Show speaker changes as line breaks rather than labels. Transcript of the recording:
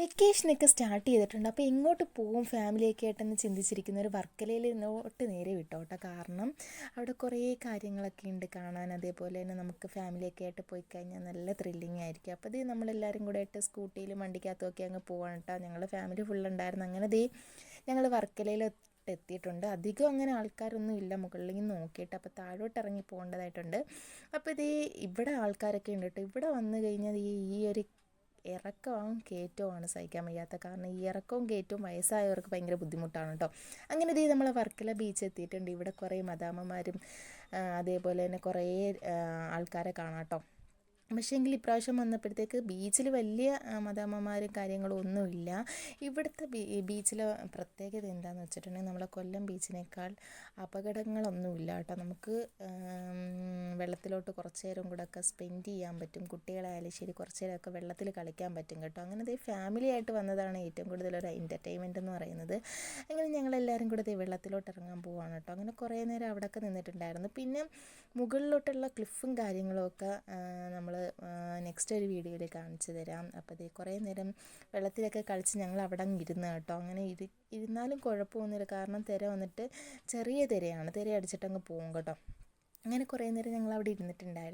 വെക്കേഷനൊക്കെ സ്റ്റാർട്ട് ചെയ്തിട്ടുണ്ട്. അപ്പോൾ എങ്ങോട്ട് പോവും ഫാമിലിയൊക്കെ ആയിട്ടെന്ന് ചിന്തിച്ചിരിക്കുന്ന ഒരു വർക്കലയിൽ ഇങ്ങോട്ട് നേരെ വിട്ടോട്ടെ. കാരണം അവിടെ കുറേ കാര്യങ്ങളൊക്കെ ഉണ്ട് കാണാൻ. അതേപോലെ തന്നെ നമുക്ക് ഫാമിലിയൊക്കെ ആയിട്ട് പോയി കഴിഞ്ഞാൽ നല്ല ത്രില്ലിങ് ആയിരിക്കും. അപ്പോൾ ഇത് നമ്മളെല്ലാവരും കൂടെ ആയിട്ട് സ്കൂട്ടിയിലും വണ്ടിക്കകത്തുമൊക്കെ അങ്ങ് പോവാണ് കേട്ടോ. ഞങ്ങളുടെ ഫാമിലി ഫുള്ളുണ്ടായിരുന്നു. അങ്ങനെ ഞങ്ങൾ വർക്കലയിൽ എത്തിയിട്ടുണ്ട്. അധികം അങ്ങനെ ആൾക്കാരൊന്നും ഇല്ല, മുകളിൽ നിന്ന് നോക്കിയിട്ട്. അപ്പോൾ താഴോട്ട് ഇറങ്ങി പോകേണ്ടതായിട്ടുണ്ട്. അപ്പോൾ ഇവിടെ ആൾക്കാരൊക്കെ ഉണ്ട് കേട്ടോ. ഇവിടെ വന്നു കഴിഞ്ഞാൽ ഈ ഒരു ഇറക്കവും കയറ്റവുമാണ് സഹിക്കാൻ വയ്യാത്ത. കാരണം ഈ ഇറക്കവും കയറ്റവും വയസ്സായവർക്ക് ഭയങ്കര ബുദ്ധിമുട്ടാണ് കേട്ടോ. അങ്ങനെ നമ്മൾ വർക്കല ബീച്ച് എത്തിയിട്ടുണ്ട്. ഇവിടെ കുറേ മദാമ്മമാരും അതേപോലെ തന്നെ കുറേ ആൾക്കാരെ കാണാം കേട്ടോ. പക്ഷേങ്കിൽ ഇപ്രാവശ്യം വന്നപ്പോഴത്തേക്ക് ബീച്ചിൽ വലിയ മദാമ്മമാരും കാര്യങ്ങളും ഒന്നുമില്ല. ഇവിടുത്തെ ബീച്ചിലെ പ്രത്യേകത എന്താണെന്ന് വെച്ചിട്ടുണ്ടെങ്കിൽ നമ്മളെ കൊല്ലം ബീച്ചിനേക്കാൾ അപകടങ്ങളൊന്നുമില്ല കേട്ടോ. നമുക്ക് വെള്ളത്തിലോട്ട് കുറച്ച് നേരം കൂടെ ഒക്കെ സ്പെൻഡ് ചെയ്യാൻ പറ്റും. കുട്ടികളായാലും ശരി കുറച്ച് നേരമൊക്കെ വെള്ളത്തിൽ കളിക്കാൻ പറ്റും കേട്ടോ. അങ്ങനെ ഫാമിലി ആയിട്ട് വന്നതാണ് ഏറ്റവും കൂടുതലൊരു എൻ്റർടൈൻമെൻറ്റ് എന്ന് പറയുന്നത്. അങ്ങനെ ഞങ്ങളെല്ലാവരും കൂടെ വെള്ളത്തിലോട്ട് ഇറങ്ങാൻ പോവാണ് കേട്ടോ. അങ്ങനെ കുറേ നേരം അവിടെയൊക്കെ നിന്നിട്ടുണ്ടായിരുന്നു. പിന്നെ മുകളിലോട്ടുള്ള ക്ലിഫും കാര്യങ്ങളുമൊക്കെ നമ്മൾ നെക്സ്റ്റ് ഒരു വീഡിയോയിൽ കാണിച്ചു തരാം. അപ്പോൾ കുറേ നേരം വെള്ളത്തിലൊക്കെ കളിച്ച് ഞങ്ങൾ അവിടെ അങ്ങ് ഇരുന്ന് കേട്ടോ. അങ്ങനെ ഇരുന്നാലും കുഴപ്പമൊന്നുമില്ല. കാരണം തിര വന്നിട്ട് ചെറിയ തിരയാണ്, തിര അടിച്ചിട്ടങ്ങ് പോകും കേട്ടോ. അങ്ങനെ കുറേ നേരം ഞങ്ങൾ അവിടെ ഇരുന്നിട്ടുണ്ടായിരുന്നു.